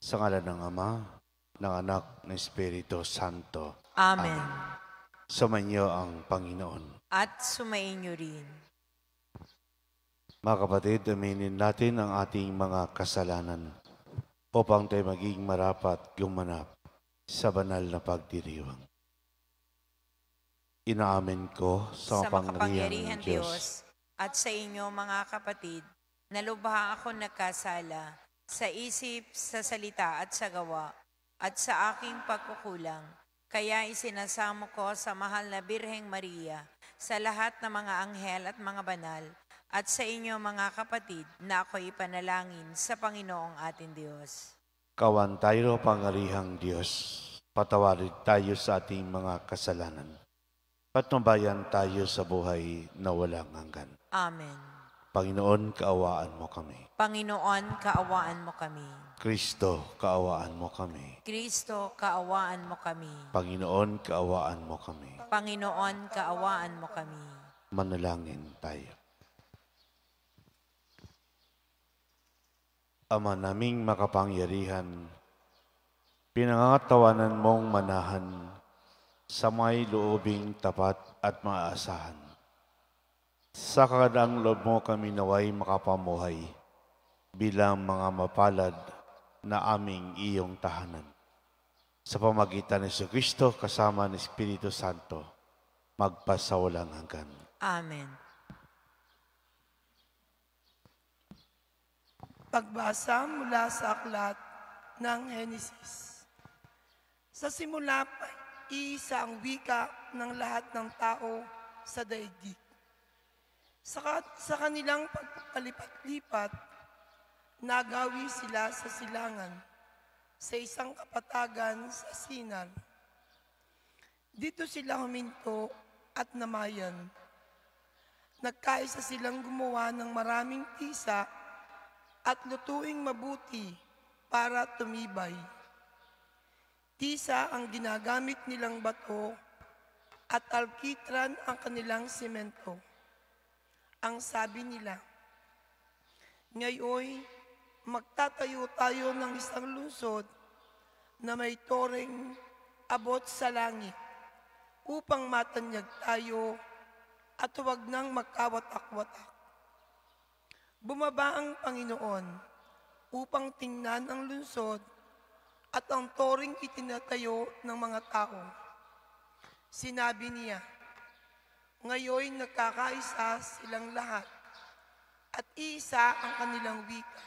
Sa ngalan ng Ama, ng Anak, ng Espiritu Santo. Amen. Sumainyo ang Panginoon. At sumainyo rin. Mga kapatid, aminin natin ang ating mga kasalanan upang tayo maging marapat gumanap sa banal na pagdiriwang. Inaamin ko sa makapangyarihang Diyos at sa inyo mga kapatid, na lubha ako nagkasala sa isip, sa salita at sa gawa, at sa aking pagkukulang. Kaya isinasamo ko sa mahal na Birheng Maria, sa lahat ng mga anghel at mga banal, at sa inyo mga kapatid, na ako ipanalangin sa Panginoong ating Diyos. Kawan tayo, pangyarihang Diyos, patawarin tayo sa ating mga kasalanan. Patnubayan tayo sa buhay na walang hanggan. Amen. Panginoon, kaawaan mo kami. Panginoon, kaawaan mo kami. Kristo, kaawaan mo kami. Kristo, kaawaan mo kami. Panginoon, kaawaan mo kami. Panginoon, kaawaan mo kami. Manalangin tayo. Ama naming makapangyarihan, pinangangatawanan mong manahan sa may loobing tapat at maaasahan. Sa kakadang loob mo kami naway makapamuhay bilang mga mapalad na aming iyong tahanan. Sa pamagitan ni Jesucristo kasama ng Espiritu Santo, magpasawalang hanggan. Amen. Pagbasa mula sa aklat ng Henesis. Sa simula pa, iisa ang wika ng lahat ng tao sa daigdig. Sa kanilang pagpalipat-lipat, nagawi sila sa silangan, sa isang kapatagan sa Sinar. Dito sila huminto at namayan. Nagkaisa silang gumawa ng maraming tisa at lutuing mabuti para tumibay. Tisa ang ginagamit nilang bato at alkitran ang kanilang semento. Ang sabi nila, ngayon magtatayo tayo ng isang lungsod na may toreng abot sa langit upang matanyag tayo at huwag nang magkawatak-watak. Bumaba ang Panginoon upang tingnan ang lungsod at ang toring itinatayo ng mga tao. Sinabi niya, ngayon nagkakaisa silang lahat at iisa ang kanilang wika.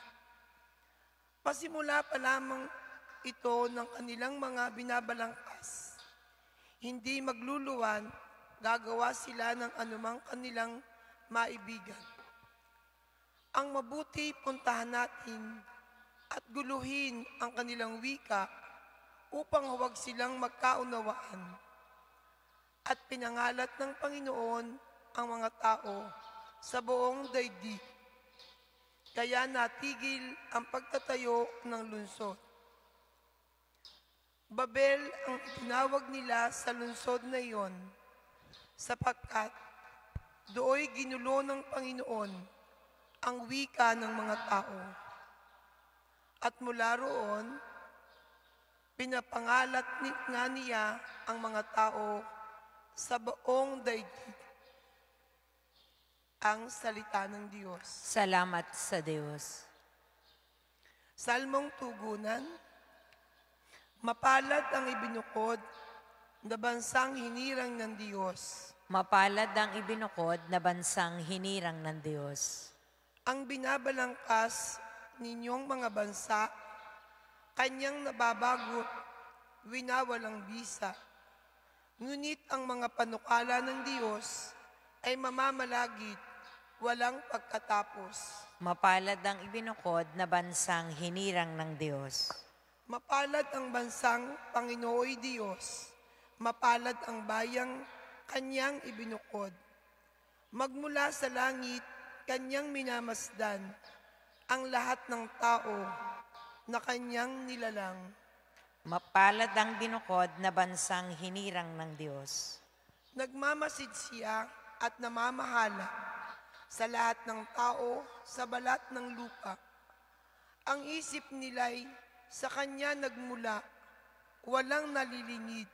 Pasimula pa lamang ito ng kanilang mga binabalangkas. Hindi magluluwan, gagawa sila ng anumang kanilang maibigan. Ang mabuti puntahan natin at guluhin ang kanilang wika upang huwag silang magkaunawaan. At pinangalat ng Panginoon ang mga tao sa buong daigdig. Kaya natigil ang pagtatayo ng lungsod. Babel ang tinawag nila sa lungsod na iyon, sapagkat dooy ginulo ng Panginoon ang wika ng mga tao. At mula roon, pinapangalat nga niya ang mga tao sa buong daigdig. Ang salita ng Diyos. Salamat sa Diyos. Salmong tugunan. Mapalad ang ibinukod na bansang hinirang ng Diyos. Mapalad ang ibinukod na bansang hinirang ng Diyos. Ang binabalangkas ninyong mga bansa, kanyang nababagot, winawalang bisa. Ngunit ang mga panukala ng Diyos ay mamamalagit, walang pagkatapos. Mapalad ang ibinukod na bansang hinirang ng Diyos. Mapalad ang bansang Panginooy Diyos, mapalad ang bayang kanyang ibinukod. Magmula sa langit, kanyang minamasdan ang lahat ng tao na kanyang nilalang. Mapalad ang binukod na bansang hinirang ng Diyos. Nagmamasid siya at namamahala sa lahat ng tao sa balat ng lupa. Ang isip nila'y Sa Kanya nagmula, walang nalilingid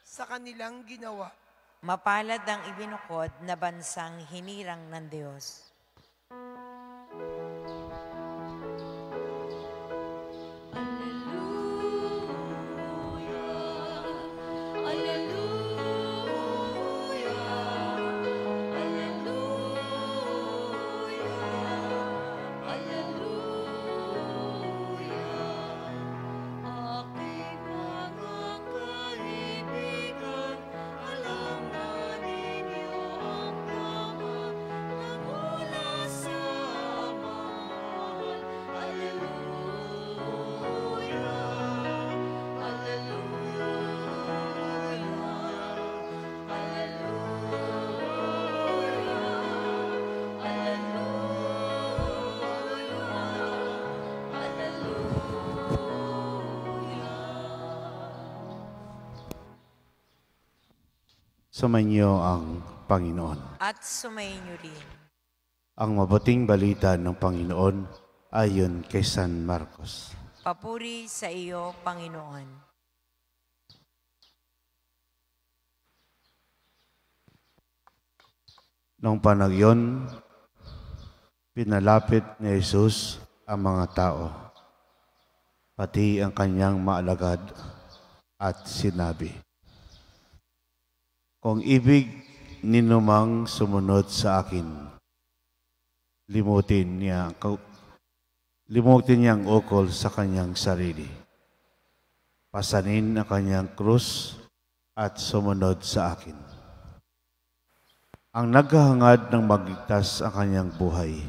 sa kanilang ginawa. Mapalad ang ibinukod na bansang hinirang ng Diyos. Sumainyo ang Panginoon. At sumainyo rin. Ang mabuting balita ng Panginoon ayon kay San Marcos. Papuri sa iyo, Panginoon. Noong panahon yun, pinalapit ni Jesus ang mga tao, pati ang kanyang maalagad, at sinabi, kung ibig ninumang sumunod sa akin, limutin niya ang ukol sa kanyang sarili. Pasanin ang kanyang krus at sumunod sa akin. Ang naghahangad ng magligtas ang kanyang buhay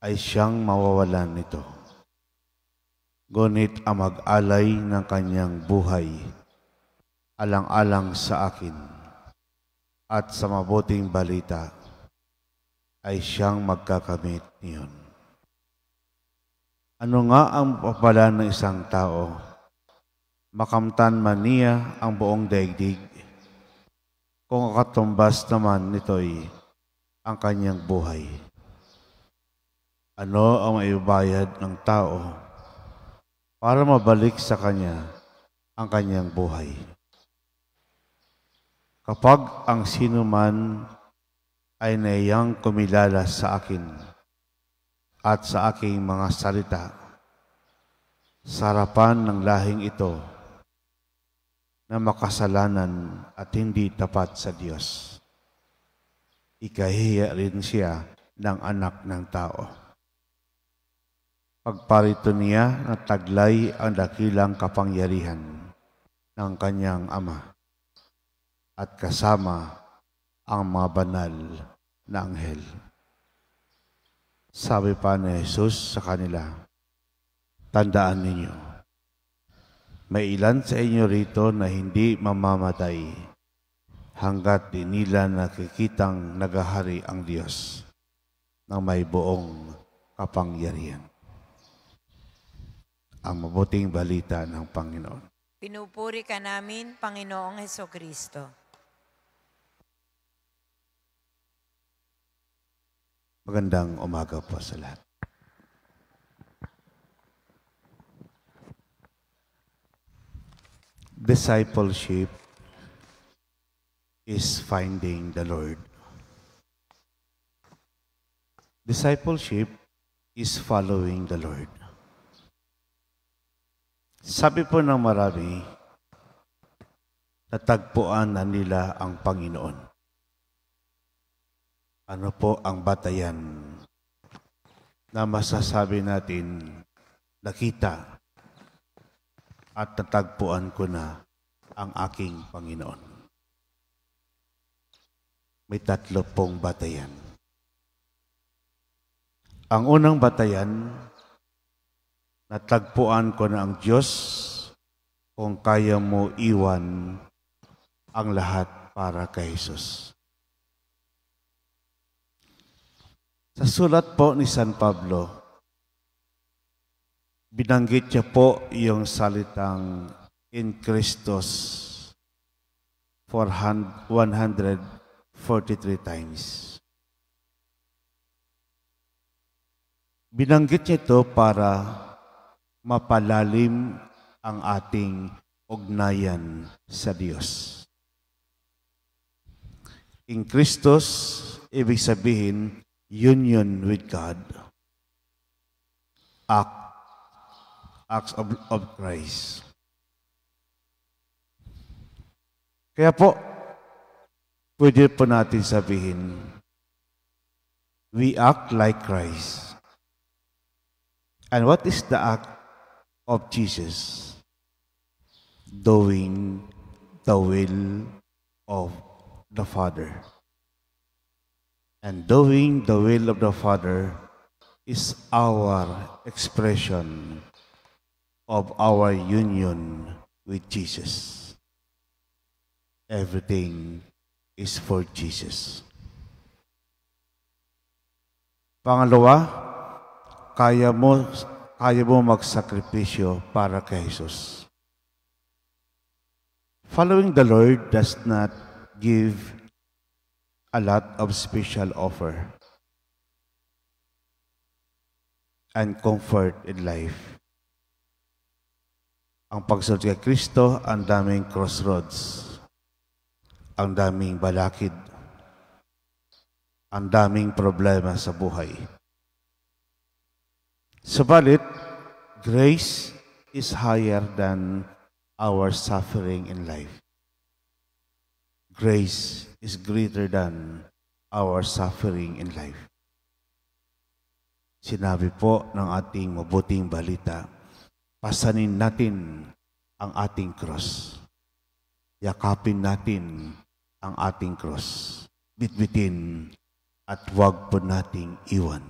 ay siyang mawawalan nito. Ngunit ang mag-alay ng kanyang buhay alang-alang sa akin at sa mabuting balita ay siyang magkakamit niyon. Ano nga ang papala ng isang tao? Makamtan man niya ang buong daigdig, kung katumbas naman nito'y ang kanyang buhay. Ano ang maibayad ng tao para mabalik sa kanya ang kanyang buhay? Kapag ang sino man ay naiyang kumilala sa akin at sa aking mga salita, sa harapan ng lahing ito na makasalanan at hindi tapat sa Diyos, ikahiya rin siya ng anak ng tao. Pagparito niya na taglay ang dakilang kapangyarihan ng kanyang Ama at kasama ang mga banal na anghel. Sabi pa ni Jesus sa kanila, tandaan ninyo, may ilan sa inyo rito na hindi mamamatay hanggat di nila nakikitang nagahari ang Diyos na may buong kapangyarihan. Ang mabuting balita ng Panginoon. Pinupuri ka namin, Panginoong Hesukristo. Magandang umaga po sa lahat. Discipleship is finding the Lord. Discipleship is following the Lord. Sabi po ng marami, natagpuan na nila ang Panginoon. Ano po ang batayan na masasabi natin, nakita at natagpuan ko na ang aking Panginoon? May 3 pong batayan. Ang unang batayan, natagpuan ko na ang Diyos kung kaya mo iwan ang lahat para kay Jesus. Sa sulat po ni San Pablo, binanggit niya po yung salitang in Christos 143 times. Binanggit niya ito para mapalalim ang ating ugnayan sa Diyos. In Christos, ibig sabihin, union with God. Acts of Christ. Kaya po, pwede po natin sabihin, we act like Christ. And what is the act of Jesus? Doing the will of the Father. And doing the will of the Father is our expression of our union with Jesus. Everything is for Jesus. Pangalawa, kaya mo magsakripisyo para kay Jesus. Following the Lord does not give a lot of special offer and comfort in life. Ang pagsunod kay Kristo, ang daming crossroads, ang daming balakid, ang daming problema sa buhay. Subalit, grace is higher than our suffering in life. Grace is greater than our suffering in life. Sinabi po ng ating mabuting balita, pasanin natin ang ating cross. Yakapin natin ang ating cross. Bitbitin at huwag po nating iwan.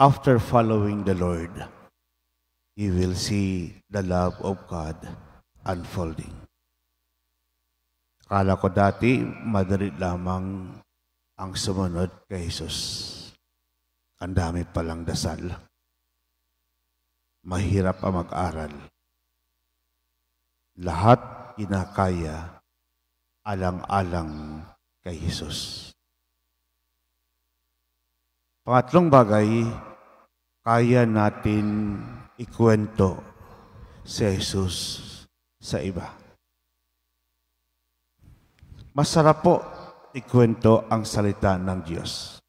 After following the Lord, you will see the love of God unfolding. Akala ko dati, madali lamang ang sumunod kay Jesus. Ang dami palang dasal. Mahirap ang mag-aral. Lahat kinakaya alang-alang kay Jesus. Pangatlong bagay, kaya natin ikwento si Jesus sa iba. Masarap po ikwento ang salita ng Diyos.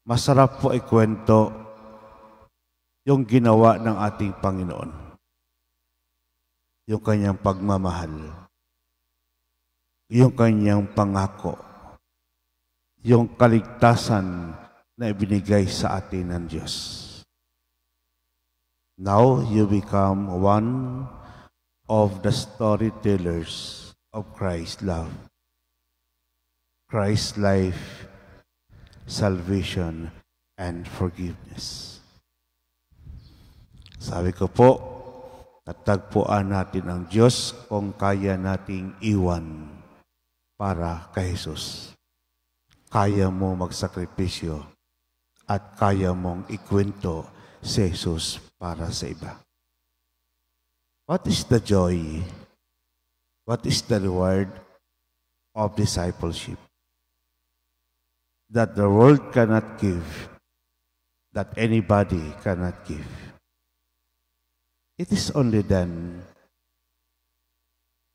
Masarap po ikwento yung ginawa ng ating Panginoon. Yung kanyang pagmamahal. Yung kanyang pangako. Yung kaligtasan na ibinigay sa atin ng Diyos. Now you become one of the storytellers of Christ's love, Christ's life, salvation, and forgiveness. Sabi ko po, natagpuan natin ang Diyos kung kaya nating iwan para kay Jesus. Kaya mo magsakripisyo at kaya mong ikwento si Jesus para sa iba. What is the joy? What is the reward of discipleship? That the world cannot give, that anybody cannot give. It is only then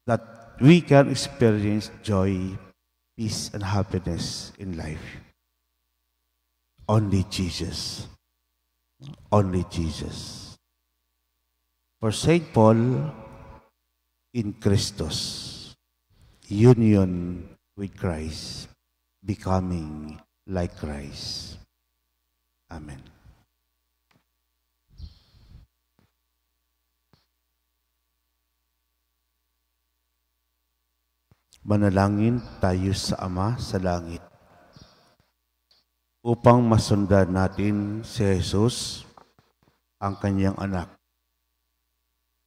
that we can experience joy, peace, and happiness in life. Only Jesus. Only Jesus. For St. Paul, in Christos, union with Christ, becoming like Christ. Amen. Manalangin tayo sa Ama sa langit upang masundan natin si Jesus, ang kanyang anak,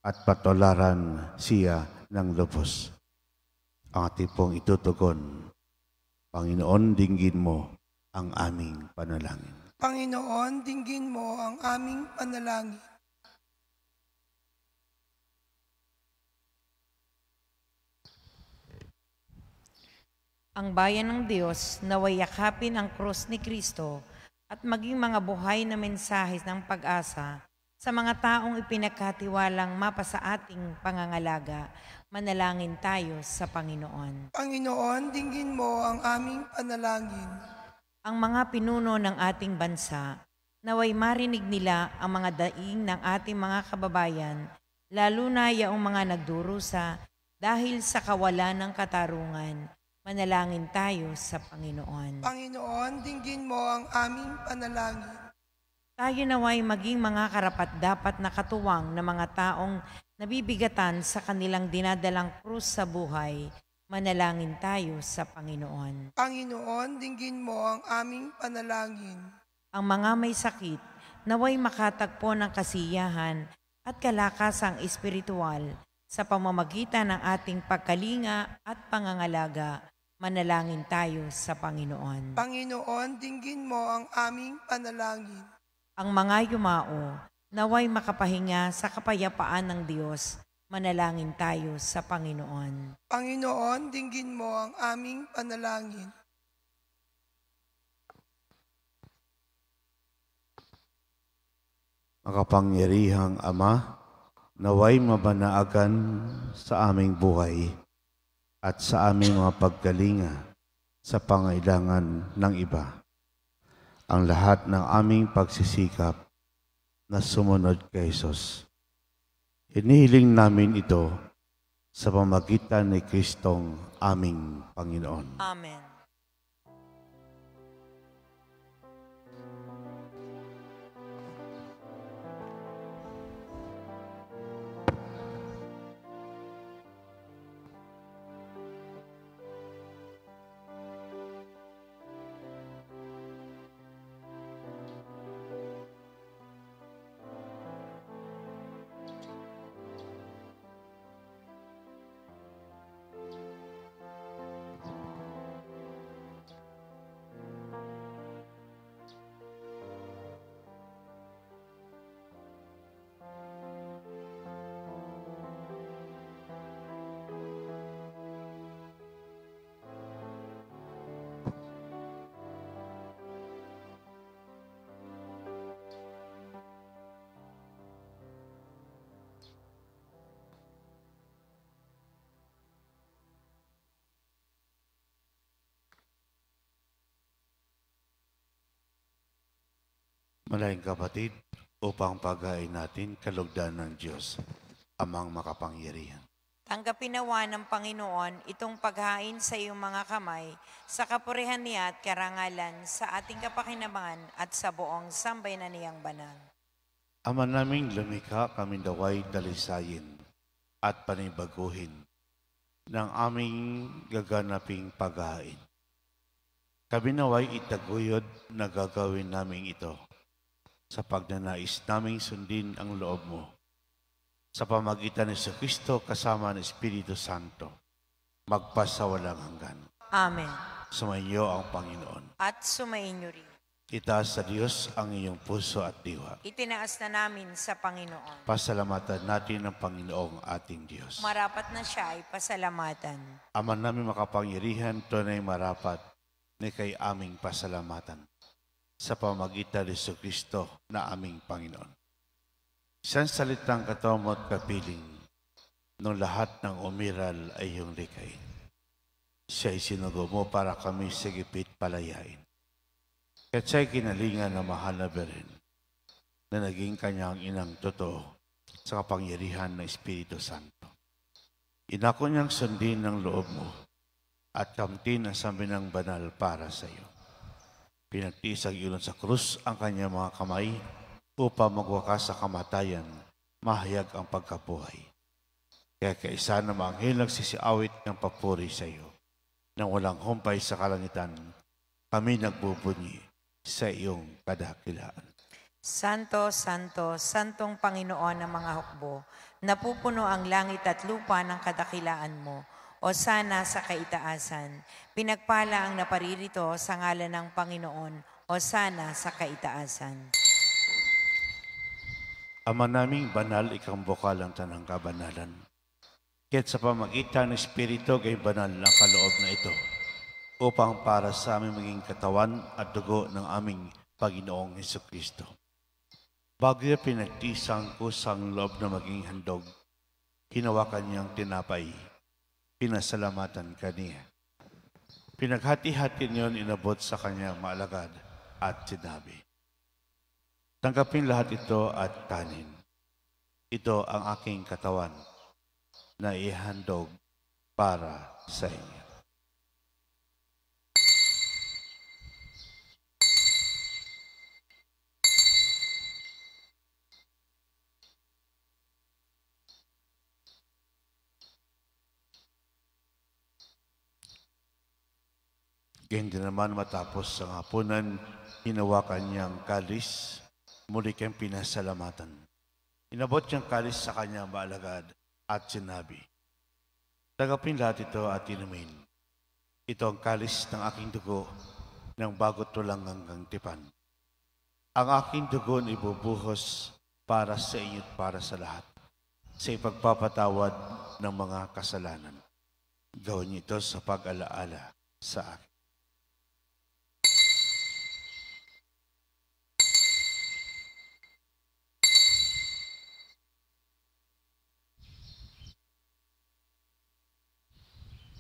at patularan siya ng lubos. Ang ating pong itutugon, Panginoon, dinggin mo ang aming panalangin. Panginoon, dinggin mo ang aming panalangin. Ang bayan ng Diyos naway yakapin ang krus ni Kristo at maging mga buhay na mensahe ng pag-asa sa mga taong ipinagkatiwalang mapasa ating pangangalaga. Manalangin tayo sa Panginoon. Panginoon, dinggin mo ang aming panalangin. Ang mga pinuno ng ating bansa, naway marinig nila ang mga daing ng ating mga kababayan, lalo na yaong mga nagdurusa dahil sa kawalan ng katarungan. Manalangin tayo sa Panginoon. Panginoon, dinggin mo ang aming panalangin. Tayo naway maging mga karapat-dapat na katuwang na mga taong nabibigatan sa kanilang dinadalang krus sa buhay. Manalangin tayo sa Panginoon. Panginoon, dinggin mo ang aming panalangin. Ang mga may sakit, naway makatagpo ng kasiyahan at kalakasang espiritual sa pamamagitan ng ating pagkalinga at pangangalaga. Manalangin tayo sa Panginoon. Panginoon, dinggin mo ang aming panalangin. Ang mga yumao, naway makapahinga sa kapayapaan ng Diyos. Manalangin tayo sa Panginoon. Panginoon, dinggin mo ang aming panalangin. Makapangyarihang Ama, naway mabanaagan sa aming buhay at sa aming mga pagkalinga sa pangailangan ng iba. Ang lahat ng aming pagsisikap na sumunod kay Jesus. Hinihiling namin ito sa pamagitan ni Kristong aming Panginoon. Amen. Malayang kapatid, upang paghain natin kalugdan ng Diyos, Amang makapangyarihan. Tanggapin nawa ng Panginoon itong paghain sa iyong mga kamay sa kapurihan niya at karangalan sa ating kapakinabangan at sa buong sambayanan niyang banal. Ama naming lumikha, kami daway dalisayin at panibaguhin ng aming gaganaping paghain. Kami naway itaguyod na gagawin namin ito sa pagnanais naming sundin ang loob mo sa pamagitan ni Kristo kasama ng Espiritu Santo, magpasawalang hanggan. Amen. Sumainyo ang Panginoon. At sumainyo rin. Itaas sa Diyos ang iyong puso at diwa. Itinaas na namin sa Panginoon. Pasalamatan natin ang Panginoong ating Diyos. Marapat na siya ay pasalamatan. Ama namin makapangyarihan, tunay marapat ni kay aming pasalamatan sa pamagitan ni Kristo na aming Panginoon. Isang salitang katomo at kapiling nung lahat ng umiral ay iyong likain. Siya'y sinugo mo para kami sa gipit palayain. At siya'y kinalingan na mahal na berin na naging kanyang inang totoo sa kapangyarihan ng Espiritu Santo. Inako niyang sundin ng loob mo at kamtin ang saminang banal para sa iyo. Pinagtiis ang ilon sa krus ang kanyang mga kamay upang magwakas sa kamatayan, mahayag ang pagkabuhay. Kaya kaisa na maanghel nagsisiawit ng papuri sa iyo. Nang walang humpay sa kalangitan, kami nagbubunyi sa iyong kadakilaan. Santo, Santo, Santong Panginoon ng mga hukbo, napupuno ang langit at lupa ng kadakilaan mo. O sana sa kaitaasan, pinagpala ang naparirito sa ngalan ng Panginoon, o sana sa kaitaasan. Ama naming banal, ikang bukal ang tanang kabanalan. Kaya't sa pamagitan ng Espiritu, kay banal ang kaloob na ito, upang para sa aming maging katawan at dugo ng aming Panginoong Hesukristo. Bago niya pinagtisang kusang loob na maging handog, hinawakan niyang tinapay, pinasalamatan kaniya. Pinaghati-hati niyon inabot sa kanyang maalagad at sinabi, "Tanggapin lahat ito at kanin. Ito ang aking katawan na ihandog para sa inyo." Ganyan din naman matapos ang hapunan, hinawakan niyang kalis, muli kang pinasalamatan. Inabot niyang kalis sa kanyang maalagad at sinabi, "Tanggapin lahat ito at inumin. Ito ang kalis ng aking dugo ng bago't walang hanggang tipan. Ang aking dugo na ibubuhos para sa inyo at para sa lahat, sa ipagpapatawad ng mga kasalanan. Gawin niyo ito sa pag-alaala sa akin."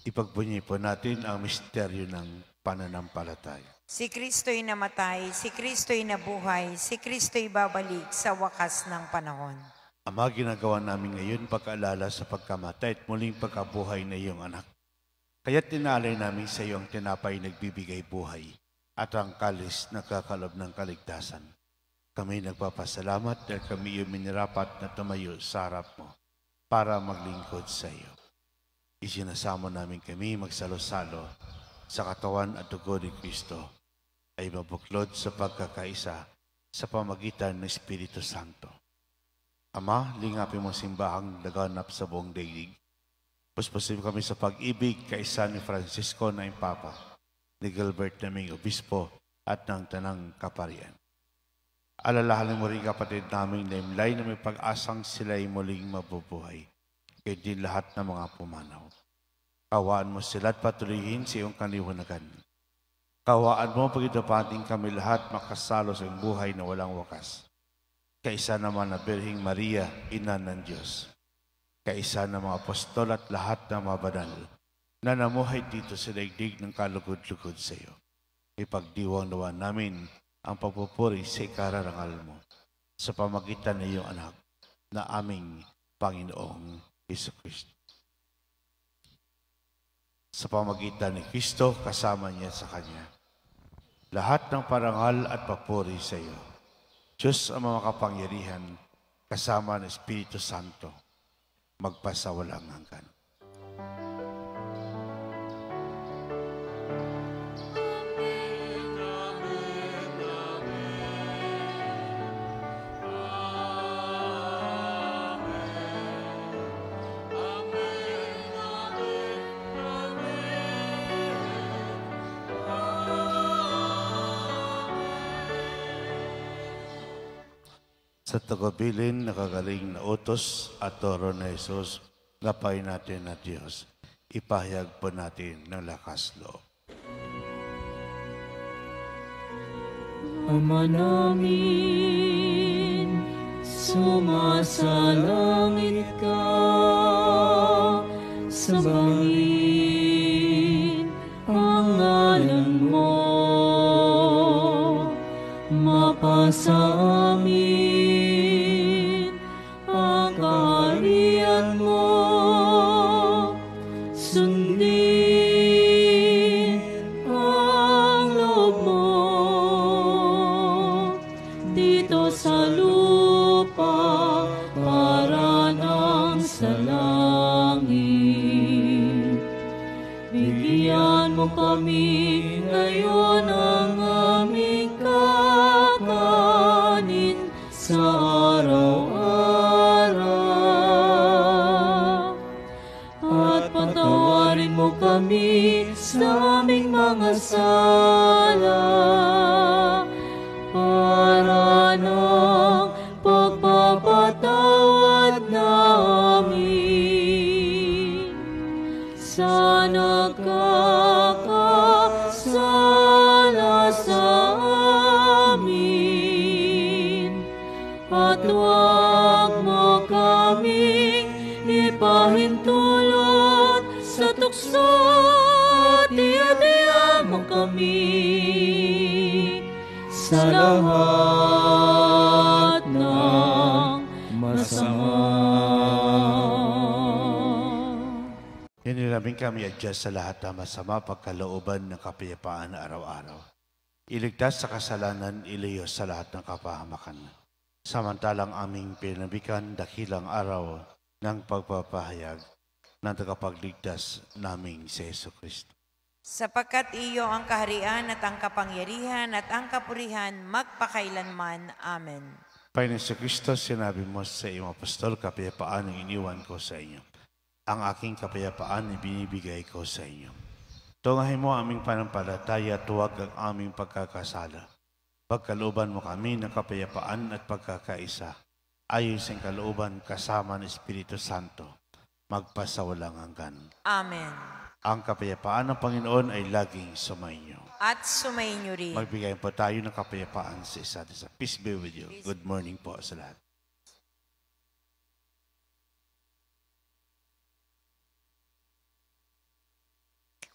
Ipagbunyi po natin ang misteryo ng pananampalataya. Si Kristo'y namatay, si Kristo'y nabuhay, si Kristo'y babalik sa wakas ng panahon. Ama, ginagawa namin ngayon pag-aalala sa pagkamatay at muling pagkabuhay na iyong anak. Kaya't tinalay namin sa iyo ang tinapay nagbibigay buhay at ang kalis na kakalob ng kaligtasan. Kami nagpapasalamat dahil kami iyong minirapat na tumayo sa harap mo para maglingkod sa iyo. Isinasamo namin kami magsalo-salo sa katawan at dugo ni Kristo ay mabuklod sa pagkakaisa sa pamagitan ng Espiritu Santo. Ama, lingapin mo simbahang naganap sa buong daigdig. Puspusin kami sa pag-ibig kaisa ni Francisco na Papa, ni Gilbert naming Obispo at ng Tanang Kaparian. Alalahanin mo rin kapatid naming naimlay na may pag-asang sila'y muling mabubuhay. Kaya din lahat ng mga pumanaw. Kawaan mo sila at patuloyin sa iyong kaliwanagan. Kawaan mo pagitapating kami lahat makasalo sa iyong buhay na walang wakas. Kaisa naman na Birhing Maria, Ina ng Diyos. Kaisa ng mga apostol at lahat ng mga banal na namuhay dito sa daigdig ng kalugod-lugod sa iyo. Ipagdiwang nawa namin ang pagpupuri sa ikararangal mo sa pamagitan ng iyong anak na aming Panginoong Hesukristo. Sa pamagitan ni Kristo, kasama niya sa Kanya. Lahat ng parangal at papuri sa iyo. Diyos ang mga kapangyarihan, kasama ng Espiritu Santo, magpasawalang hanggan. Sa tagubilin, nakagaling na utos at toro na Jesus, gapay natin na Diyos. Ipahayag po natin ng lakas loob. Ama namin, sumasalangit ka, sambahin ang ngalan mo, mapasa amin ang kaharian mo, sundin ang loob mo dito sa lupa para nang sa langit. Bigyan mo kami ngayon ang aming kakanin sa araw-araw. At patawarin mo kami sa aming mga sala para ng pagpapatawad namin sa nagkakasala sa amin. at huwag mo kaming ipahintulot sa tukso at iadya mo kami sa lahat ng masama. Hinilabing kami adjust sa lahat ng masama pagkalooban ng kapayapaan na araw-araw. Iligtas sa kasalanan, ilayo sa lahat ng kapahamakan. Samantalang aming pinabikan dakilang araw ng pagpapahayag ng tagapagligtas naming si Jesucristo. Sapagkat iyo ang kaharian at ang kapangyarihan at ang kapurihan magpakailanman. Amen. Panginoon Jesucristo, sinabi mo sa iyong apostol, kapayapaan ang iniwan ko sa inyo. Ang aking kapayapaan ibinibigay ko sa inyo. Tungahin mo aming panampalataya at huwag ang aming pagkakasala. Pagkalooban mo kami ng kapayapaan at pagkakaisa, ayon sa kalooban kasama ng Espiritu Santo, magpasawalang hanggan. Amen. Ang kapayapaan ng Panginoon ay laging sumainyo. At sumainyo rin. Magbigay po tayo ng kapayapaan sa isa't isa. Peace be with you. Good morning po sa lahat.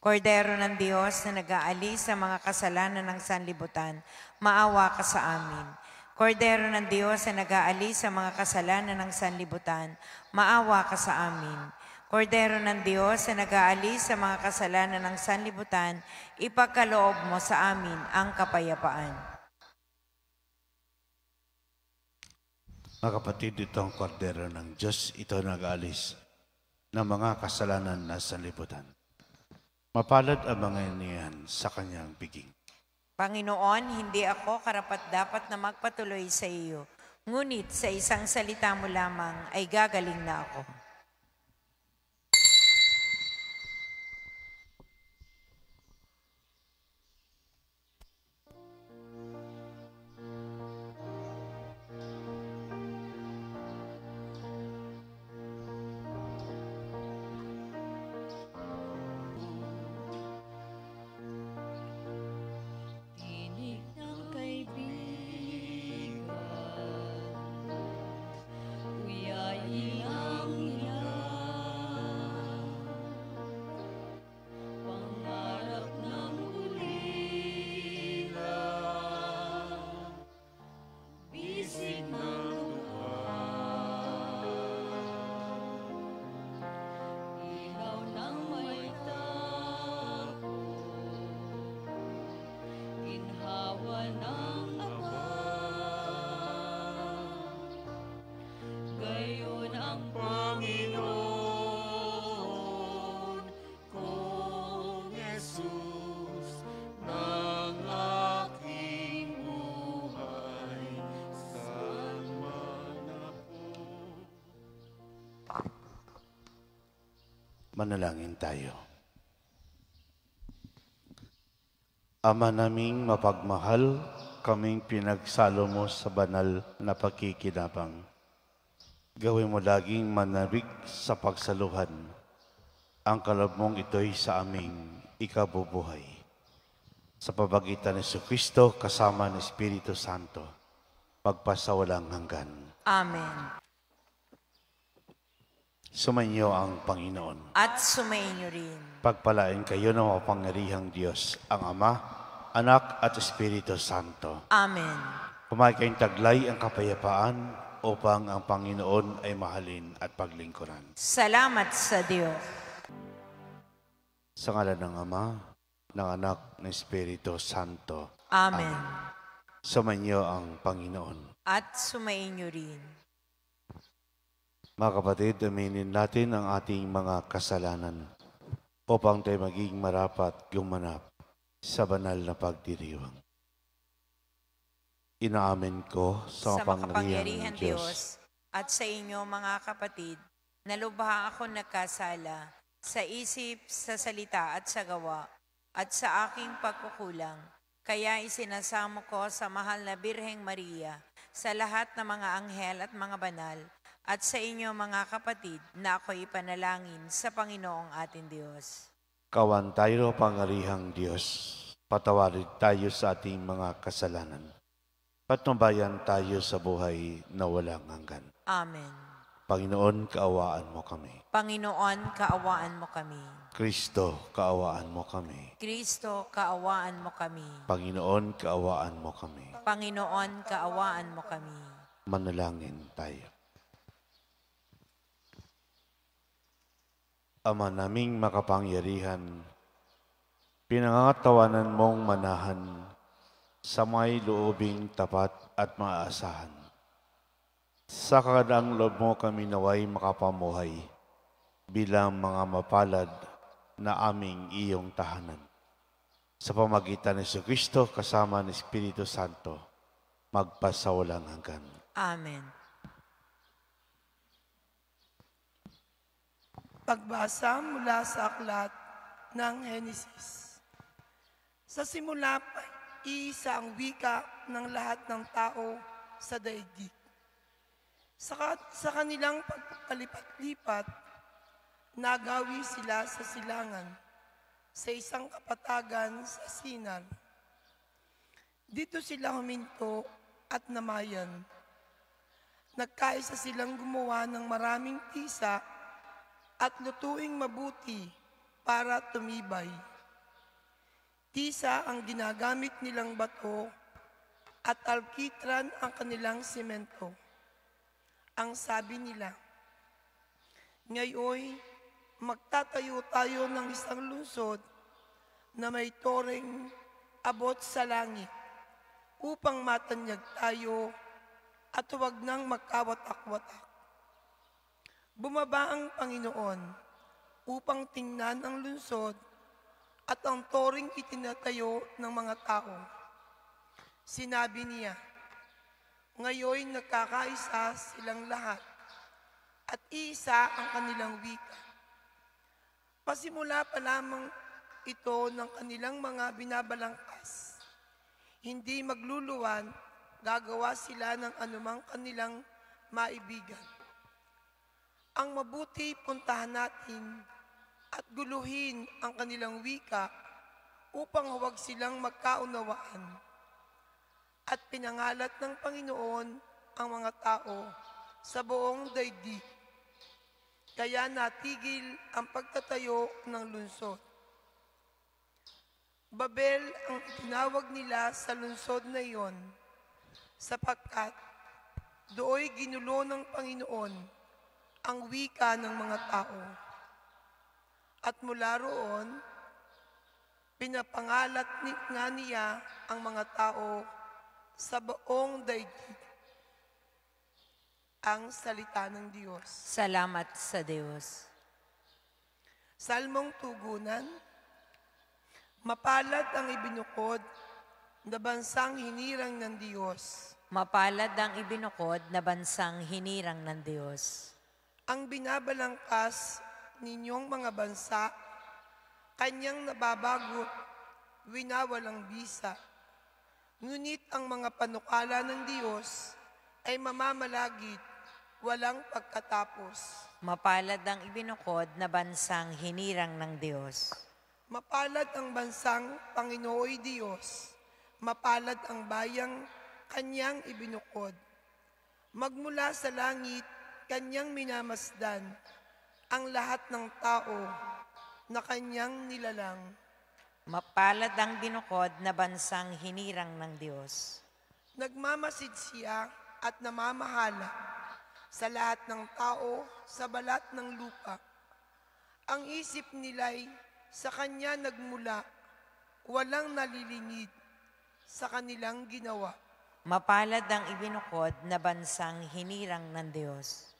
Kordero ng Diyos na nag-aalis sa mga kasalanan ng sanlibutan, maawa ka sa amin. Kordero ng Diyos na nag-aalis sa mga kasalanan ng sanlibutan, maawa ka sa amin. Kordero ng Diyos na nag-aalis sa mga kasalanan ng sanlibutan, ipagkaloob mo sa amin ang kapayapaan. Mga kapatid, itong kordero ng Diyos, ito nag-aalis ng mga kasalanan na sanlibutan. Mapalad ang mga iniyan sa kanyang biging. Panginoon, hindi ako karapat-dapat na magpatuloy sa iyo, ngunit sa isang salita mo lamang ay gagaling na ako. Manalangin tayo. Ama naming mapagmahal, kaming pinagsalo mo sa banal na pagkikinabang. Gawin mo laging manabik sa pagsaluhan. Ang kaloob mong ito'y sa aming ikabubuhay. Sa pabagitan ni Jesucristo kasama ng Espiritu Santo, pagpasawalang hanggan. Amen. Sumainyo ang Panginoon. At sumainyo rin. Pagpalain kayo ng mapangyarihang Diyos, ang Ama, Anak at Espiritu Santo. Amen. Kumain kayong taglay ang kapayapaan upang ang Panginoon ay mahalin at paglingkuran. Salamat sa Diyos. Sa ngalan ng Ama, ng Anak, ng Espiritu Santo. Amen. Sumainyo ang Panginoon. At sumainyo rin. Mga kapatid, aminin natin ang ating mga kasalanan upang tayo maging marapat gumanap sa banal na pagdiriwang. Inaamin ko sa makapangyarihang Diyos at sa inyo mga kapatid, na lubha ako nagkasala sa isip, sa salita at sa gawa at sa aking pagkukulang. Kaya isinasamo ko sa mahal na Birheng Maria, sa lahat ng mga anghel at mga banal, at sa inyo mga kapatid, na ako'y ipanalangin sa Panginoong ating Diyos. Kawan tayo, pangyarihang Diyos, patawarin tayo sa ating mga kasalanan. Patnubayan tayo sa buhay na walang hanggan. Amen. Panginoon, kaawaan mo kami. Panginoon, kaawaan mo kami. Kristo, kaawaan mo kami. Kristo, kaawaan mo kami. Panginoon, kaawaan mo kami. Panginoon, kaawaan mo kami. Manalangin tayo. Ama naming makapangyarihan, pinangangatawanan mong manahan sa may loobing tapat at maaasahan. Sa kakadaang loob mo kami naway makapamuhay bilang mga mapalad na aming iyong tahanan. Sa pamagitan ni Kristo kasama ng Espiritu Santo, magpasawalang hanggan. Amen. Pagbasa mula sa aklat ng Henesis. Sa simula pa, iisa ang wika ng lahat ng tao sa daigdig. Sa kanilang pagpalipat-lipat, nagawi sila sa silangan, sa isang kapatagan sa Sinar. Dito sila huminto at namayan. Nagkaisa silang gumawa ng maraming tisa at lutuing mabuti para tumibay. Tisa ang ginagamit nilang bato at alkitran ang kanilang semento. Ang sabi nila, ngayon magtatayo tayo ng isang lungsod na may toreng abot sa langit upang matanyag tayo at huwag nang magkawatak-watak. Bumaba ang Panginoon upang tingnan ang lungsod at ang toring itinatayo ng mga tao. Sinabi niya, ngayon nagkakaisa silang lahat at iisa ang kanilang wika. Pasimula pa lamang ito ng kanilang mga binabalangkas. Hindi magluluwan, gagawa sila ng anumang kanilang maibigan. Ang mabuti puntahan natin at guluhin ang kanilang wika upang huwag silang magkaunawaan. At pinangalat ng Panginoon ang mga tao sa buong daigdig. Kaya natigil ang pagtatayo ng lungsod. Babel ang tinawag nila sa lungsod na iyon, sapagkat dooy ginulo ng Panginoon ang wika ng mga tao. At mula roon, pinapangalat nga niya ang mga tao sa buong daigdig. Ang salita ng Diyos. Salamat sa Diyos. Salmong tugunan. Mapalad ang ibinukod na bansang hinirang ng Diyos. Mapalad ang ibinukod na bansang hinirang ng Diyos. Ang binabalangkas ninyong mga bansa, kanyang nababagot, winawalang bisa. Ngunit ang mga panukala ng Diyos ay mamamalagit, walang pagkatapos. Mapalad ang ibinukod na bansang hinirang ng Diyos. Mapalad ang bansang Panginooy Diyos. Mapalad ang bayang kanyang ibinukod. Magmula sa langit, kanyang minamasdan ang lahat ng tao na kanyang nilalang. Mapalad ang binukod na bansang hinirang ng Diyos. Nagmamasid siya at namamahala sa lahat ng tao sa balat ng lupa. Ang isip nila'y sa kanya nagmula, walang nalilingid sa kanilang ginawa. Mapalad ang ibinukod na bansang hinirang ng Diyos.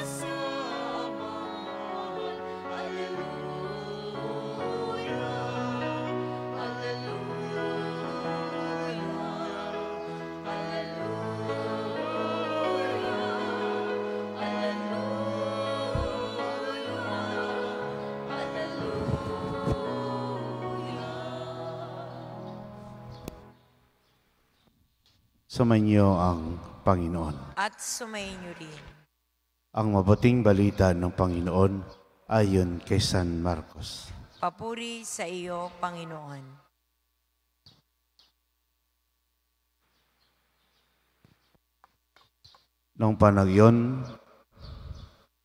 Sa Sumainyo ang Panginoon. At sumainyo rin. Ang mabuting balita ng Panginoon ayon kay San Marcos. Papuri sa iyo, Panginoon. Noong panahon yun,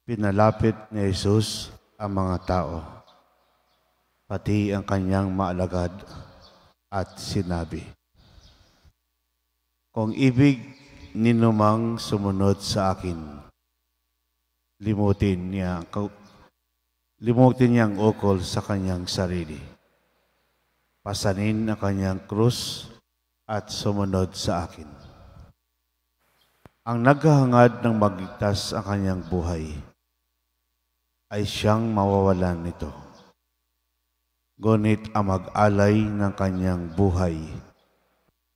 pinalapit ni Jesus ang mga tao, pati ang kanyang maalagad, at sinabi, kung ibig ninumang sumunod sa akin, limutin niya ang ukol sa kanyang sarili. Pasanin ang kanyang krus at sumunod sa akin. Ang naghahangad ng magligtas ang kanyang buhay ay siyang mawawalan nito. Ngunit ang mag-alay ng kanyang buhay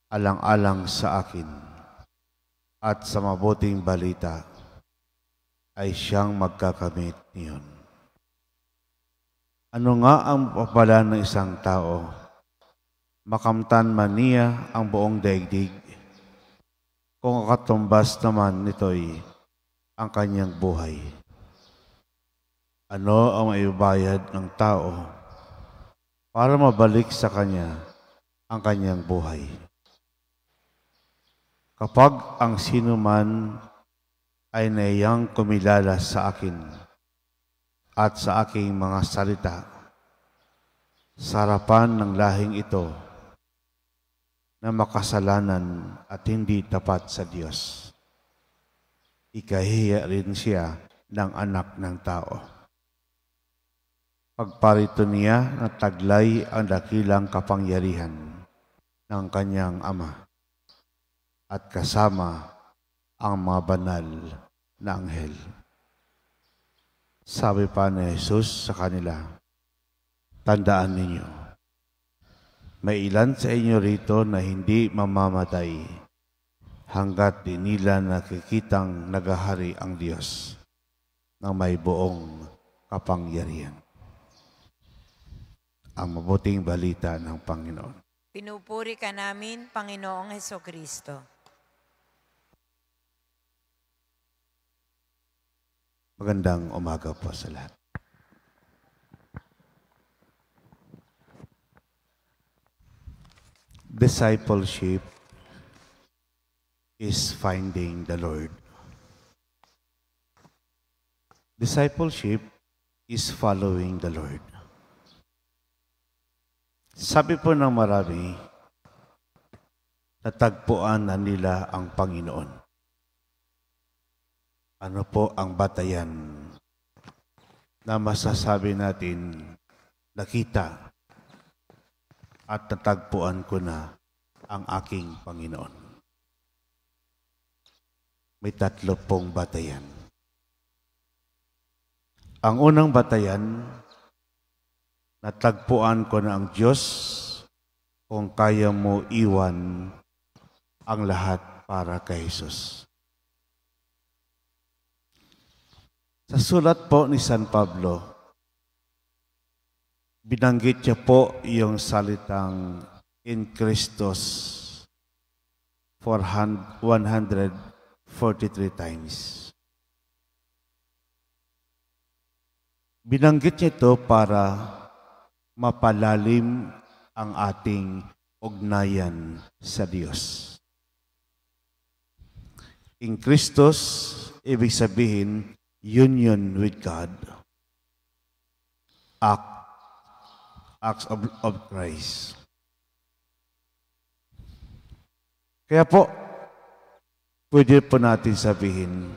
alang-alang sa akin at sa mabuting balita ay siyang magkakamit niyon. Ano nga ang papala ng isang tao? Makamtan man niya ang buong daigdig, kung ang katumbas naman nito'y ang kanyang buhay. Ano ang maibayad ng tao para mabalik sa kanya ang kanyang buhay? Kapag ang sino man ay naiyang kumilala sa akin at sa aking mga salita, sa harapan ng lahing ito, na makasalanan at hindi tapat sa Diyos, ikahiya rin siya ng anak ng tao. Pagparito niya na taglay ang dakilang kapangyarihan ng kanyang ama at kasama ang mga banal na anghel. Sabi pa ni Jesus sa kanila, tandaan ninyo, may ilan sa inyo rito na hindi mamamatay hanggat di nila nakikitang nagahari ang Diyos ng may buong kapangyarihan. Ang mabuting balita ng Panginoon. Pinupuri ka namin, Panginoong Hesukristo. Magandang umaga po sa lahat. Discipleship is finding the Lord. Discipleship is following the Lord. Sabi po ng marami, natagpuan na nila ang Panginoon. Ano po ang batayan na masasabi natin, nakita at natagpuan ko na ang aking Panginoon? May 3 pong batayan. Ang unang batayan, natagpuan ko na ang Diyos kung kaya mo iwan ang lahat para kay Jesus. Sa sulat po ni San Pablo, binanggit niya po yung salitang in Christos 143 times. Binanggit niya ito para mapalalim ang ating ugnayan sa Diyos. In Christos, ibig sabihin, union with God. Acts of Christ. Kaya po, pwede po natin sabihin,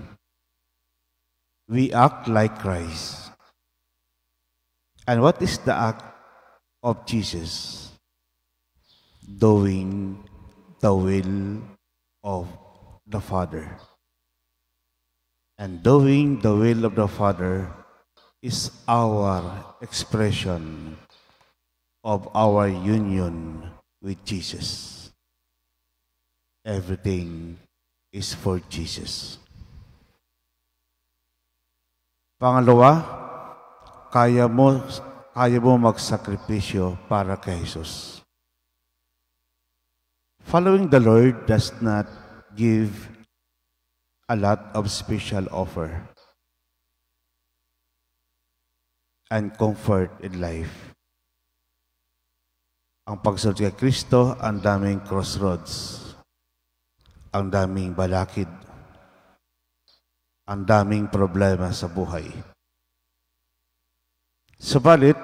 we act like Christ. And what is the act of Jesus? Doing the will of the Father. And doing the will of the Father is our expression of our union with Jesus. Everything is for Jesus. Pangalawa, kaya mo magsakripisyo para kay Jesus. Following the Lord does not give a lot of special offer and comfort in life. Ang pagsunod kay Kristo, ang daming crossroads, ang daming balakid, ang daming problema sa buhay. Subalit,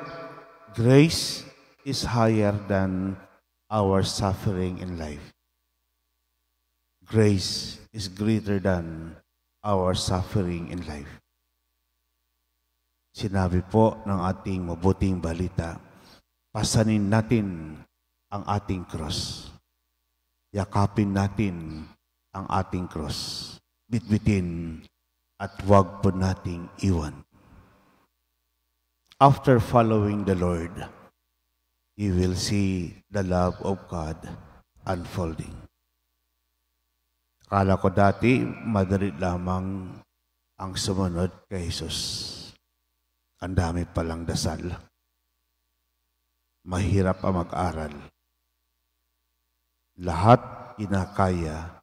grace is higher than our suffering in life. Grace is greater than our suffering in life. Sinabi po ng ating mabuting balita, pasanin natin ang ating cross. Yakapin natin ang ating cross. Bitbitin at huwag po nating iwan. After following the Lord, you will see the love of God unfolding. Akala ko dati, madali lamang ang sumunod kay Jesus. Ang dami palang dasal. Mahirap ang mag-aral. Lahat kinakaya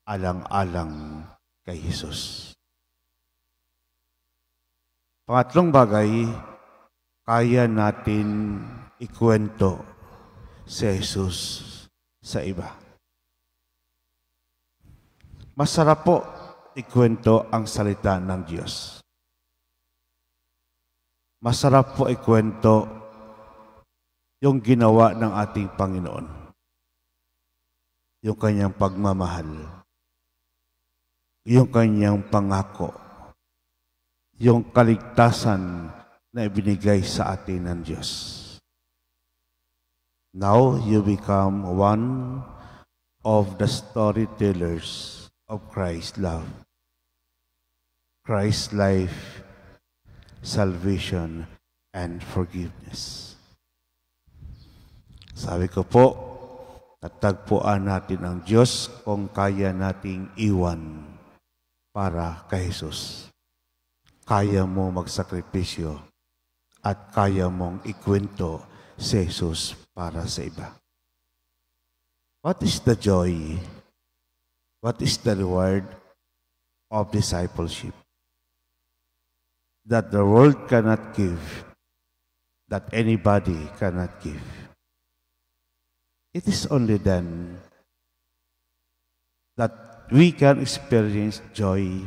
alang-alang kay Jesus. Pangatlong bagay, kaya natin ikwento si Jesus sa iba. Masarap po ikwento ang salita ng Diyos. Masarap po ikwento yung ginawa ng ating Panginoon. Yung kanyang pagmamahal. Yung kanyang pangako. Yung kaligtasan na ibinigay sa atin ng Diyos. Now you become one of the storytellers of Christ's love, Christ's life, salvation, and forgiveness. Sabi ko po, natagpuan natin ang Diyos kung kaya nating iwan para kay Jesus. Kaya mo magsakripisyo at kaya mong ikwento si Jesus para sa iba. What is the joy? What is the reward of discipleship? That the world cannot give, that anybody cannot give. It is only then that we can experience joy,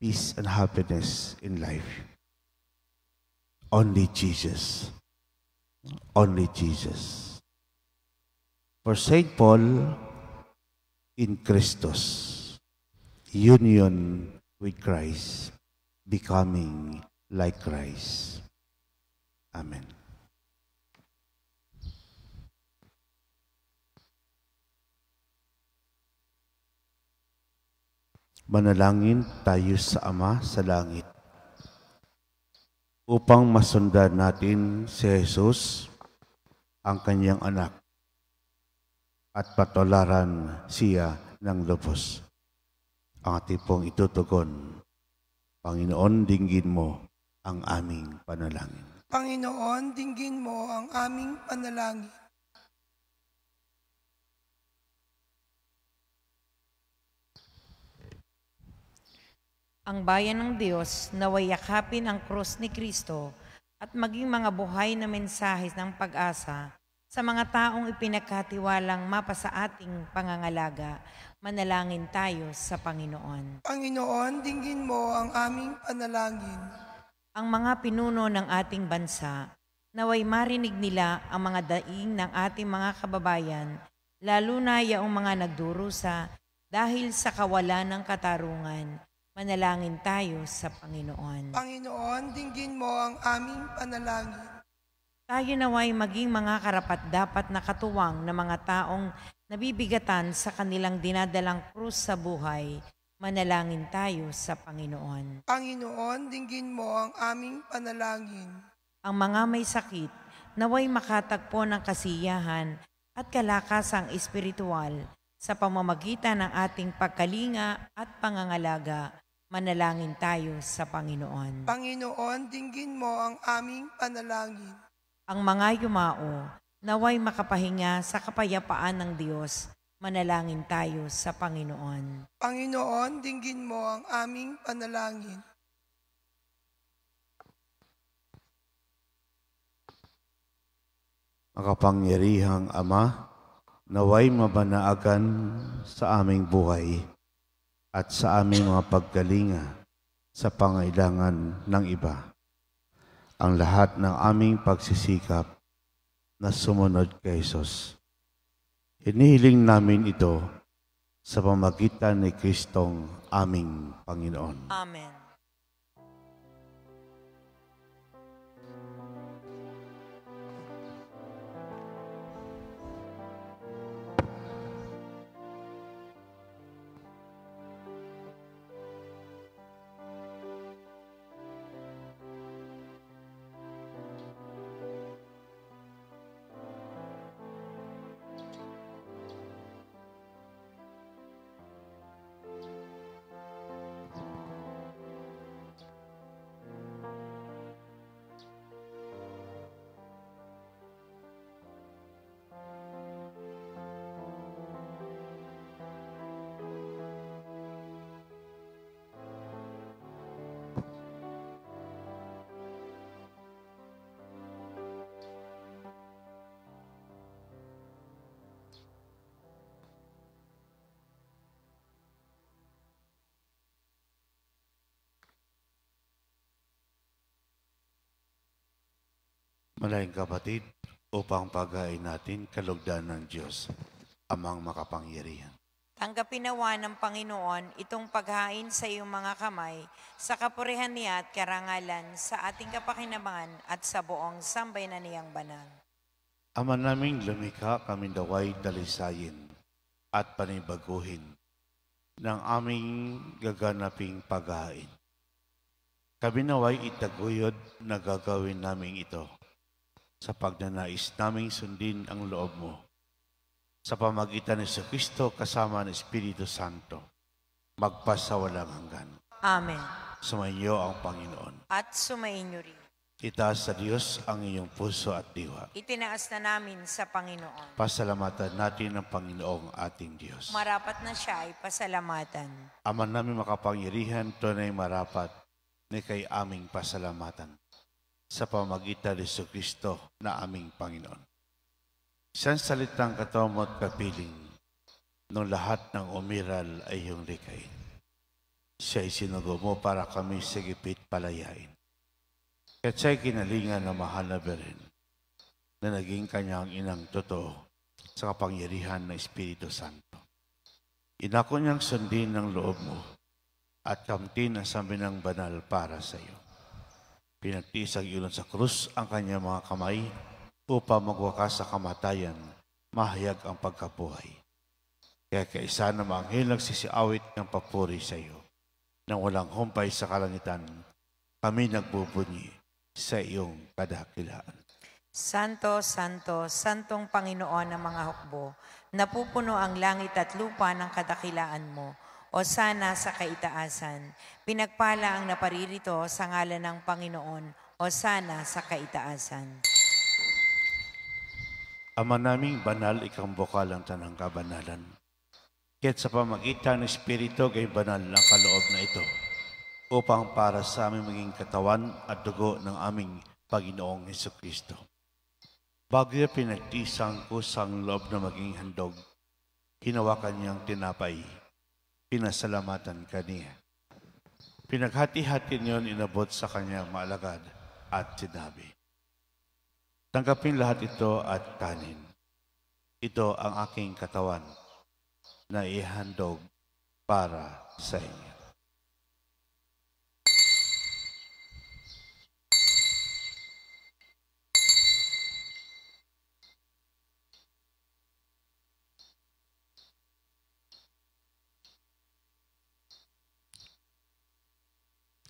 peace, and happiness in life. Only Jesus. Only Jesus. For St. Paul, in Christus, union with Christ, becoming like Christ. Amen. Manalangin tayo sa Ama sa langit upang masundan natin si Jesus, ang kanyang anak, at patularan siya ng lubos. Ang ating pong itutugon, Panginoon, dinggin mo ang aming panalangin. Panginoon, dinggin mo ang aming panalangin. Ang bayan ng Diyos naway yakapin ang krus ni Kristo at maging mga buhay na mensahe ng pag-asa sa mga taong ipinagkatiwalang mapasa ating pangangalaga. Manalangin tayo sa Panginoon. Panginoon, dinggin mo ang aming panalangin. Ang mga pinuno ng ating bansa, naway marinig nila ang mga daing ng ating mga kababayan, lalo na yaong mga nagdurusa dahil sa kawalan ng katarungan. Manalangin tayo sa Panginoon. Panginoon, dinggin mo ang aming panalangin. Tayo naway maging mga karapat-dapat na katuwang na mga taong nabibigatan sa kanilang dinadalang krus sa buhay. Manalangin tayo sa Panginoon. Panginoon, dinggin mo ang aming panalangin. Ang mga may sakit, naway makatagpo ng kasiyahan at kalakasang espiritual sa pamamagitan ng ating pagkalinga at pangangalaga. Manalangin tayo sa Panginoon. Panginoon, dinggin mo ang aming panalangin. Ang mga yumao, naway makapahinga sa kapayapaan ng Diyos Manalangin tayo sa Panginoon. Panginoon, dinggin mo ang aming panalangin. Makapangyarihang Ama, naway mabanaagan sa aming buhay at sa aming mga pagkalinga sa pangailangan ng iba. Ang lahat ng aming pagsisikap na sumunod kay Jesus. Hinihiling namin ito sa pamagitan ni Kristong aming Panginoon. Amen. Malayang kapatid, upang paghain natin kalugdan ng Diyos, Amang makapangyarihan. Tanggapin nawa ng Panginoon itong paghain sa iyong mga kamay sa kapurihan niya at karangalan sa ating kapakinabangan at sa buong sambayanan niyang banal. Ama naming lumikha, kami daway dalisayin at panibaguhin ng aming gaganaping paghain. Kami naway itaguyod na gagawin namin ito sa pagnanais naming sundin ang loob mo sa pamagitan ni Kristo kasama ng Espiritu Santo, magpasawalang hanggan. Amen. Sumainyo ang Panginoon. At sumainyo rin. Itaas sa Diyos ang iyong puso at diwa. Itinaas na namin sa Panginoon. Pasalamatan natin ang Panginoong ating Diyos. Marapat na siya ay pasalamatan. Ama namin makapangyarihan, tunay marapat ni kay aming pasalamatan sa pamagitan ni Kristo na aming Panginoon. Isang salitang katomo at kapiling nung lahat ng umiral ay iyong likain. Siya'y sinugo mo para kami sa gipit palayain. At siya'y kinalingan na mahal na berin na naging kanyang inang totoo sa kapangyarihan ng Espiritu Santo. Inako niyang sundin ng loob mo at kamtin ang saminang banal para sa iyo. Pinagtiis ang ilon sa krus ang kanyang mga kamay upang magwakas sa kamatayan, mahayag ang pagkabuhay. Kaya kaisa na maanghel nagsisiawit ng papuri sa iyo. Nang walang humpay sa kalangitan, kami nagbubunyi sa iyong kadakilaan. Santo, Santo, Santong Panginoon ng mga hukbo, napupuno ang langit at lupa ng kadakilaan mo. O sana sa kaitaasan, pinagpala ang naparirito sa ngalan ng Panginoon, o sana sa kaitaasan. Ama naming banal, ikang bukal ang tanang kabanalan. Kaya't sa pamagitan ng Espiritu, kay banal ang kaloob na ito, upang para sa aming maging katawan at dugo ng aming Panginoong Hesukristo. Bago niya pinagtisang kusang loob na maging handog, hinawakan niyang tinapay, pinasalamatan kaniya. Pinaghati-hati niyon inabot sa kanyang maalagad at sinabi, tanggapin lahat ito at kanin. Ito ang aking katawan na ihandog para sa inyo.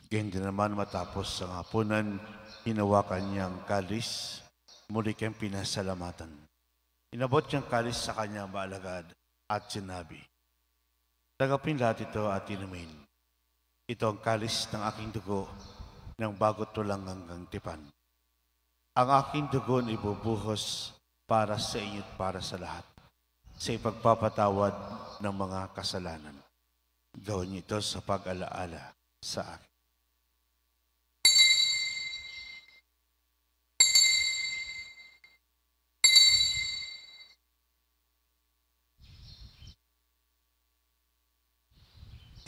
Ganyan din naman matapos ang hapunan, hinawakan niyang kalis, muli kang pinasalamatan. Inabot niyang kalis sa kanyang maalagad at sinabi, tanggapin lahat ito at inumin. Ito ang kalis ng aking dugo ng bago't walang hanggang tipan. Ang aking dugo ibubuhos para sa inyo at para sa lahat. sa ipagpapatawad ng mga kasalanan. Gawin niyo ito sa pag-alaala sa akin.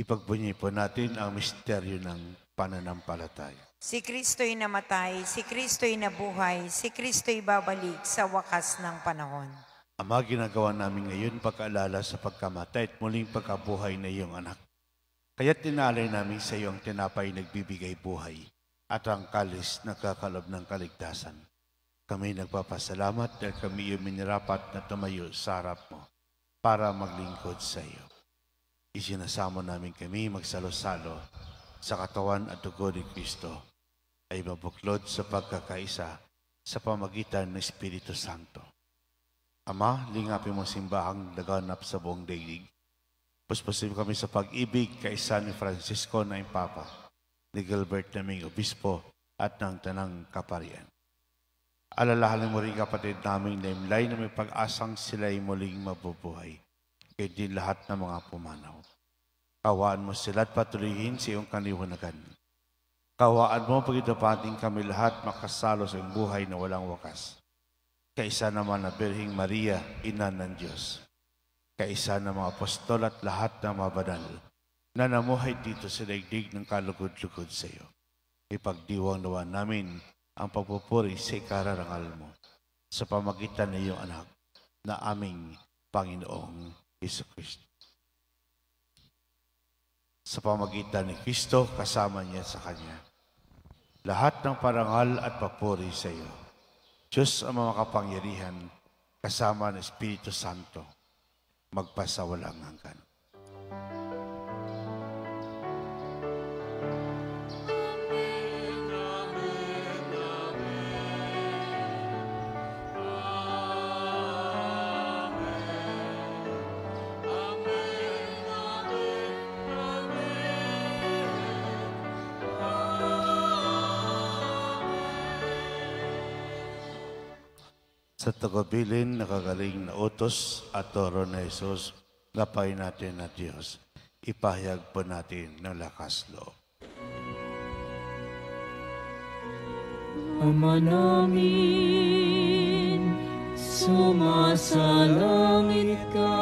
Ipagbunyi po natin ang misteryo ng pananampalataya. Si Kristo'y namatay, si Kristo'y nabuhay, si Kristo'y babalik sa wakas ng panahon. Ama, ginagawa namin ngayon pag-aalala sa pagkamatay at muling pagkabuhay na iyong anak. Kaya't tinalay namin sa iyo ang tinapay nagbibigay buhay at ang kalis nagkakalob ng kaligtasan. Kami nagpapasalamat dahil kami iyong minirapat na tumayo sa harap mo para maglingkod sa iyo. Isinasamo namin kami magsalo-salo sa katawan at dugo ni Kristo ay mabuklod sa pagkakaisa sa pamagitan ng Espiritu Santo. Ama, lingapin mo simbahang naganap sa buong daigdig. Puspusin kami sa pag-ibig kaisa ni Francisco na Papa, ni Gilbert naming Obispo at ng Tanang Kaparian. Alalahanin mo rin kapatid naming naimlay na may pag-asang sila'y muling mabubuhay. Kaya din lahat ng mga pumanaw. Kawaan mo sila at patuloyin sa iyong kaliwanagan. Kawaan mo pagitapating kami lahat makasalo sa iyong buhay na walang wakas. Kaisa naman na Birhing Maria, Ina ng Diyos. Kaisa ng mga apostol at lahat ng mga banal na namuhay dito sa daigdig ng kalugod-lugod sa iyo. Ipagdiwang nawa namin ang pagpupuri sa ikararangal mo sa pamagitan ng iyong anak na aming Panginoong Jesucristo. Sa pamagitan ni Kristo, kasama niya sa Kanya. Lahat ng parangal at papuri sa iyo. Diyos ang mga kapangyarihan, kasama ng Espiritu Santo, magpasawalang hanggan. Sa tagubilin, nakagaling na utos at toro na Jesus, gapay natin na Diyos, ipahayag po natin ng lakas loob. Ama namin, sumasalangit ka,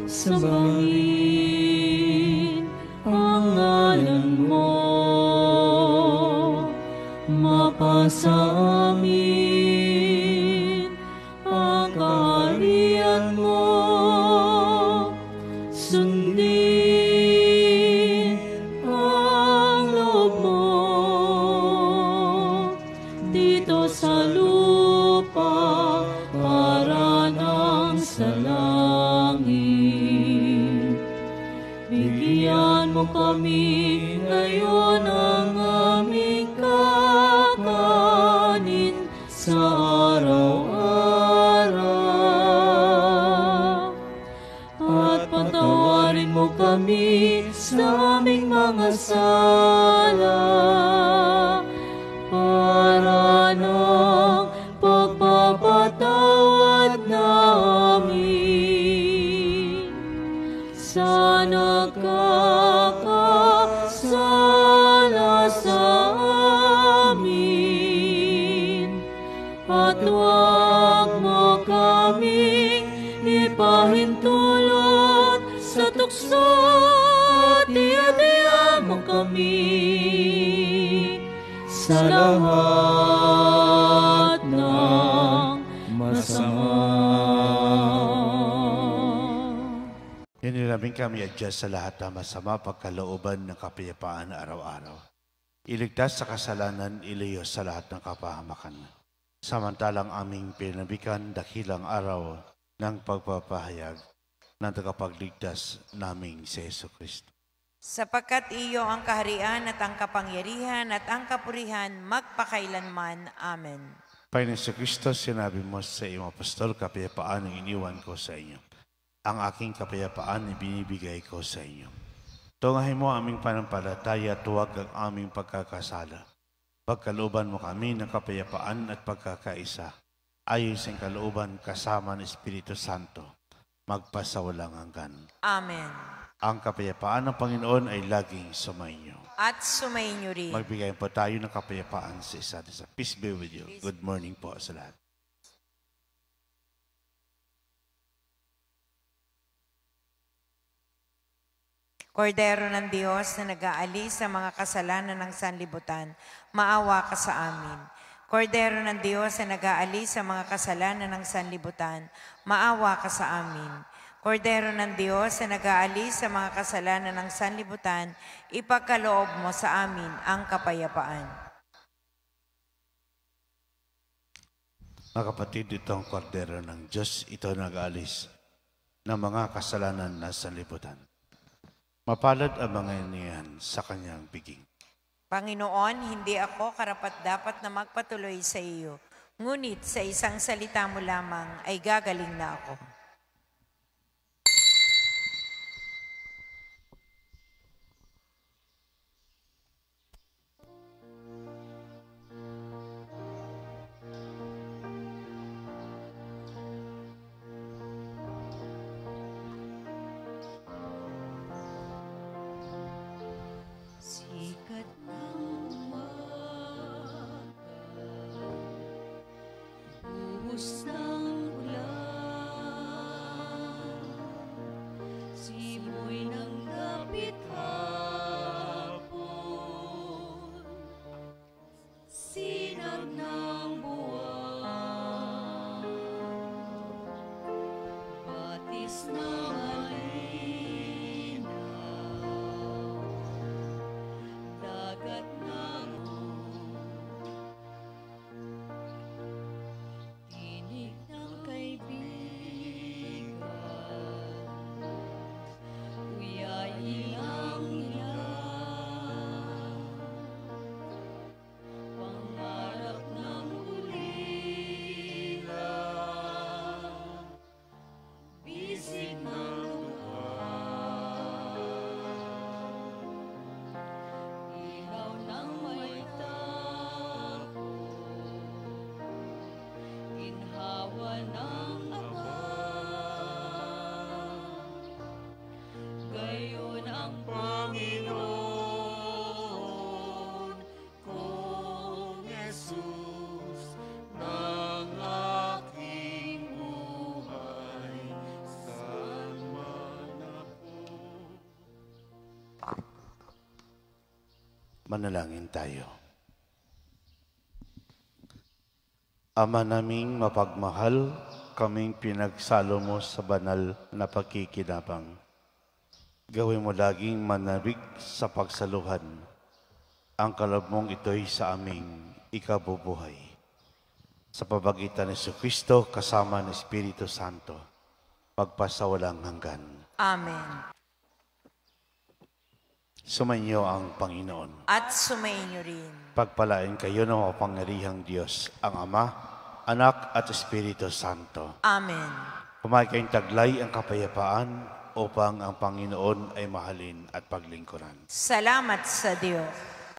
sambahin ang ngalan mo, mapasa amin ang kaharian mo, sundin ang loob mo dito sa lupa para nang sa langit. Bigyan mo kami ngayon ang aming kakanin sa araw-araw. At patawarin mo kami sa aming mga sala para ng pagpapatawad namin sa nagkakasala sa amin. At huwag mo kaming ipahintulot sa tukso at iadya mo kami sa lahat ng masama. Hiniramin kami adjust sa lahat ng masama pagkalooban ng kapayapaan na araw-araw. Iligtas sa kasalanan, ilayo sa lahat ng kapahamakan. Samantalang aming pinabikan dakilang araw ng pagpapahayag ng tagapagligtas naming si Jesucristo. Sapagkat iyo ang kaharian at ang kapangyarihan at ang kapurihan magpakailanman. Amen. Panginoon Jesucristo, sinabi mo sa iyong apostol, kapayapaan ang iniwan ko sa inyo. Ang aking kapayapaan ibinibigay ko sa inyo. Tungahin mo aming panampalataya at huwag ang aming pagkakasala. Pagkalooban mo kami ng kapayapaan at pagkakaisa ayon sa kalooban kasama ng Espiritu Santo, magpasawalang hanggan. Amen. Ang kapayapaan ng Panginoon ay laging sumainyo. At sumainyo rin. Magbigay po tayo ng kapayapaan sa isa't isa. Peace be with you. Good morning po sa lahat. Kordero ng Diyos na nag-aalis sa mga kasalanan ng sanlibutan, maawa ka sa amin. Kordero ng Diyos na nag-aalis sa mga kasalanan ng sanlibutan, maawa ka sa amin. Kordero ng Diyos na nag-aalis sa mga kasalanan ng sanlibutan, ipagkaloob mo sa amin ang kapayapaan. Mga kapatid, itong kordero ng Diyos, ito nag-aalis ng mga kasalanan na sanlibutan. Mapalad ang mga iniyan sa kanyang biging. Panginoon, hindi ako karapat-dapat na magpatuloy sa iyo, ngunit sa isang salita mo lamang ay gagaling na ako. Sikat ng umaga, buhos ng ulan, simoy ng lapit hapon, sinag ng buwan, batis ng dagat ng tinig ng kaibigan, uyayin ang ilan, pangarap ng ulila, bisig ng ilaw ng may tapo, ginhawa ng abang, gayon ang Panginoon kong Jesus ng aking buhay, saan man ako. Manalangin tayo. Ama naming mapagmahal, kaming pinagsalo mo sa banal na pagkikinabang. Gawin mo laging manabig sa pagsaluhan. Ang kaloob mong ito'y sa aming ikabubuhay. Sa pabagitan ni Jesucristo kasama ng Espiritu Santo, magpasawalang hanggan. Amen. Sumainyo ang Panginoon. At sumainyo rin. Pagpalain kayo ng mapangyarihang Diyos, ang Ama, Anak at Espiritu Santo. Amen. Kumain kayong taglay ang kapayapaan upang ang Panginoon ay mahalin at paglingkuran. Salamat sa Diyos.